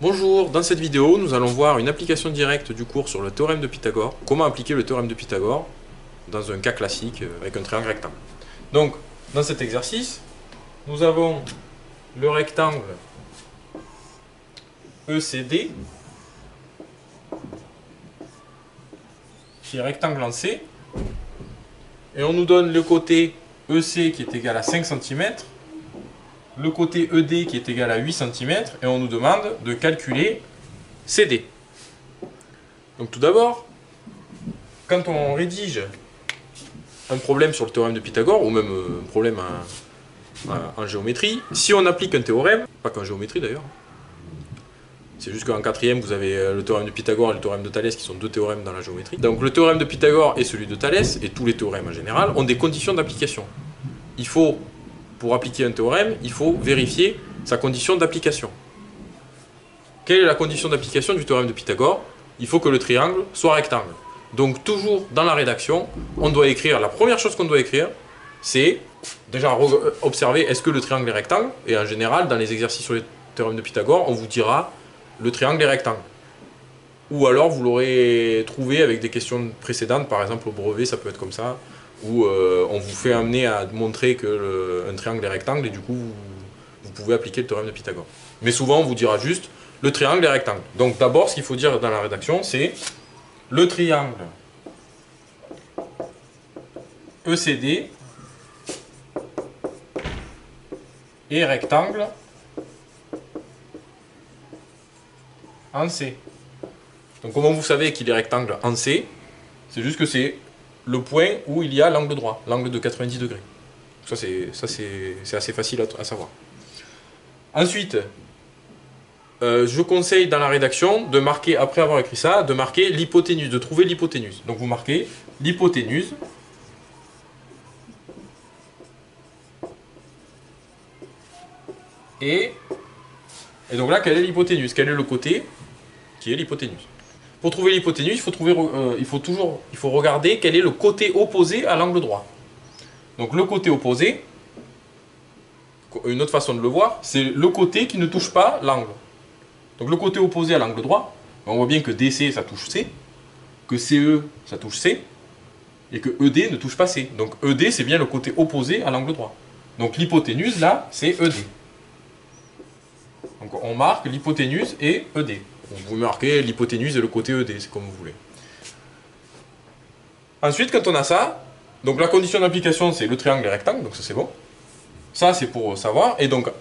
Bonjour, dans cette vidéo, nous allons voir une application directe du cours sur le théorème de Pythagore. Comment appliquer le théorème de Pythagore dans un cas classique avec un triangle rectangle. Donc, dans cet exercice, nous avons le rectangle ECD, qui est rectangle en C, et on nous donne le côté EC qui est égal à 5 cm, le côté ED qui est égal à 8 cm, et on nous demande de calculer CD. Donc tout d'abord, quand on rédige un problème sur le théorème de Pythagore, ou même un problème en géométrie, si on applique un théorème, pas qu'en géométrie d'ailleurs, c'est juste qu'en quatrième, vous avez le théorème de Pythagore et le théorème de Thalès qui sont deux théorèmes dans la géométrie. Donc le théorème de Pythagore et celui de Thalès, et tous les théorèmes en général, ont des conditions d'application. Il faut, pour appliquer un théorème, il faut vérifier sa condition d'application. Quelle est la condition d'application du théorème de Pythagore? Il faut que le triangle soit rectangle. Donc toujours dans la rédaction, on doit écrire, la première chose qu'on doit écrire, c'est déjà observer est-ce que le triangle est rectangle, et en général, dans les exercices sur le théorème de Pythagore, on vous dira le triangle est rectangle. Ou alors vous l'aurez trouvé avec des questions précédentes, par exemple au brevet, ça peut être comme ça, où on vous fait amener à montrer qu'un triangle est rectangle, et du coup, vous pouvez appliquer le théorème de Pythagore. Mais souvent, on vous dira juste le triangle est rectangle. Donc d'abord, ce qu'il faut dire dans la rédaction, c'est le triangle ECD est rectangle en C. Donc comment vous savez qu'il est rectangle en C? C'est juste que c'est le point où il y a l'angle droit, l'angle de 90 degrés. Ça c'est assez facile à savoir. Ensuite, je conseille dans la rédaction de marquer, après avoir écrit ça, de marquer l'hypoténuse, de trouver l'hypoténuse. Donc vous marquez l'hypoténuse et donc là, quelle est l'hypoténuse? Quel est le côté qui est l'hypoténuse? Pour trouver l'hypoténuse, il faut regarder quel est le côté opposé à l'angle droit. Donc le côté opposé, une autre façon de le voir, c'est le côté qui ne touche pas l'angle. Donc le côté opposé à l'angle droit, on voit bien que DC ça touche C, que CE ça touche C, et que ED ne touche pas C. Donc ED c'est bien le côté opposé à l'angle droit. Donc l'hypoténuse là, c'est ED. Donc on marque l'hypoténuse et ED. Vous marquez l'hypoténuse et le côté ED, c'est comme vous voulez. Ensuite, quand on a ça, donc la condition d'application c'est le triangle est rectangle, donc ça c'est bon. Ça c'est pour savoir. Et donc,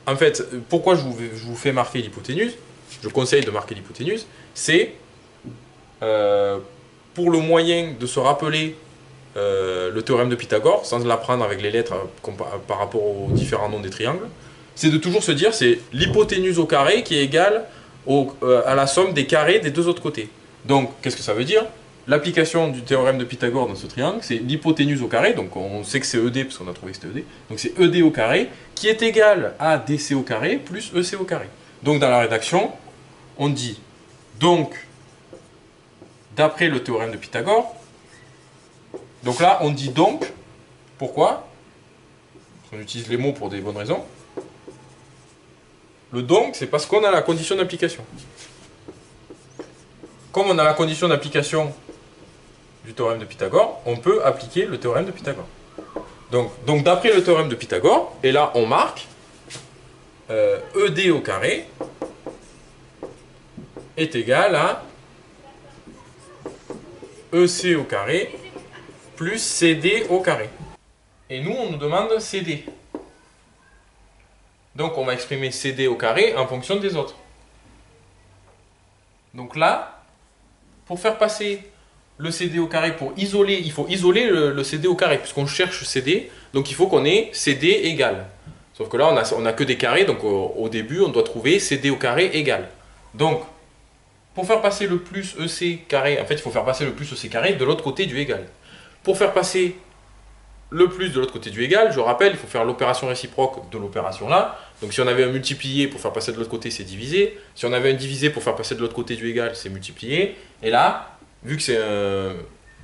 en fait, pourquoi je vous fais marquer l'hypoténuse? Je conseille de marquer l'hypoténuse. C'est pour le moyen de se rappeler le théorème de Pythagore, sans l'apprendre avec les lettres par rapport aux différents noms des triangles. C'est de toujours se dire c'est l'hypoténuse au carré qui est égale à la somme des carrés des deux autres côtés. Donc, qu'est-ce que ça veut dire? L'application du théorème de Pythagore dans ce triangle, c'est l'hypoténuse au carré, donc on sait que c'est ED parce qu'on a trouvé que c'était ED, donc c'est ED au carré qui est égal à DC au carré plus EC au carré. Donc dans la rédaction, on dit donc, d'après le théorème de Pythagore, donc là on dit donc, pourquoi? Parce qu'on utilise les mots pour des bonnes raisons. Le donc, c'est parce qu'on a la condition d'application. Comme on a la condition d'application du théorème de Pythagore, on peut appliquer le théorème de Pythagore. Donc d'après le théorème de Pythagore, et là on marque ED au carré est égal à EC au carré plus CD au carré. Et nous, on nous demande CD. Donc on va exprimer CD au carré en fonction des autres. Donc là, pour faire passer le CD au carré, pour isoler, il faut isoler le CD au carré, puisqu'on cherche CD, donc il faut qu'on ait CD égal. Sauf que là, on a que des carrés, donc au début, on doit trouver CD au carré égal. Donc, pour faire passer le plus EC carré, en fait, il faut faire passer le plus EC carré de l'autre côté du égal. Pour faire passer le plus de l'autre côté du égal, je rappelle, il faut faire l'opération réciproque de l'opération là. Donc si on avait un multiplié pour faire passer de l'autre côté, c'est divisé. Si on avait un divisé pour faire passer de l'autre côté du égal, c'est multiplié. Et là, vu que c'est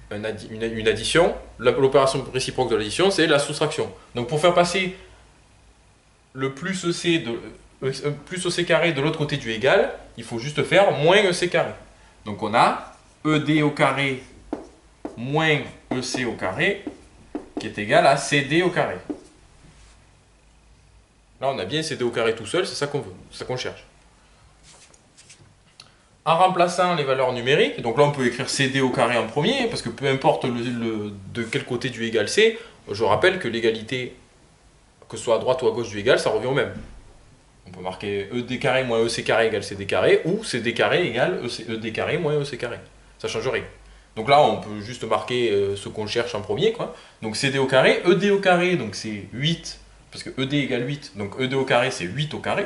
une addition, l'opération réciproque de l'addition, c'est la soustraction. Donc pour faire passer le plus EC de plus EC carré de l'autre côté du égal, il faut juste faire moins EC carré. Donc on a ED au carré moins EC au carré qui est égal à CD au carré. Là on a bien CD au carré tout seul, c'est ça qu'on veut, c'est ça qu'on cherche. En remplaçant les valeurs numériques, donc là on peut écrire CD au carré en premier, parce que peu importe de quel côté du égal c'est, je rappelle que l'égalité, que ce soit à droite ou à gauche du égal, ça revient au même. On peut marquer ED carré moins EC carré égale CD carré, ou CD carré égale ED carré moins EC carré. Ça change rien. Donc là, on peut juste marquer ce qu'on cherche en premier, quoi. Donc CD au carré, ED au carré, donc c'est 8, parce que ED égale 8, donc ED au carré, c'est 8 au carré,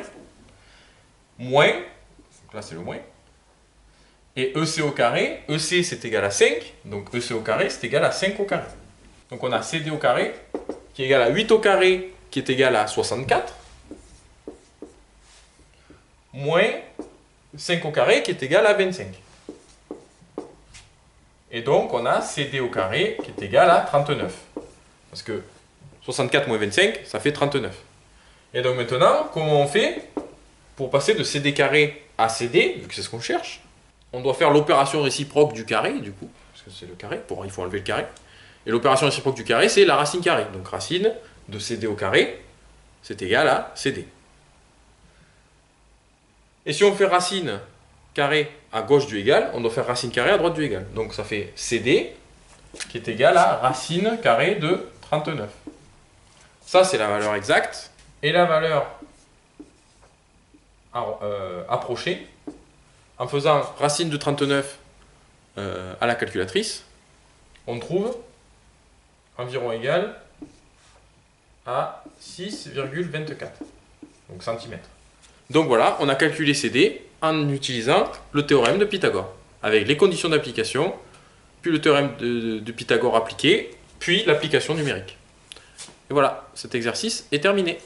moins, donc là c'est le moins, et EC au carré, EC c'est égal à 5, donc EC au carré, c'est égal à 5 au carré. Donc on a CD au carré, qui est égal à 8 au carré, qui est égal à 64, moins 5 au carré, qui est égal à 25. Et donc, on a CD au carré qui est égal à 39. Parce que 64 moins 25, ça fait 39. Et donc maintenant, comment on fait pour passer de CD carré à CD, vu que c'est ce qu'on cherche? On doit faire l'opération réciproque du carré, du coup, parce que c'est le carré, il faut enlever le carré. Et l'opération réciproque du carré, c'est la racine carrée. Donc racine de CD au carré, c'est égal à CD. Et si on fait racine carré à gauche du égal, on doit faire racine carrée à droite du égal. Donc ça fait CD qui est égal à racine carrée de 39. Ça, c'est la valeur exacte. Et la valeur approchée, en faisant racine de 39 à la calculatrice, on trouve environ égal à 6,24 donc centimètres. Donc voilà, on a calculé CD en utilisant le théorème de Pythagore, avec les conditions d'application, puis le théorème de Pythagore appliqué, puis l'application numérique. Et voilà, cet exercice est terminé.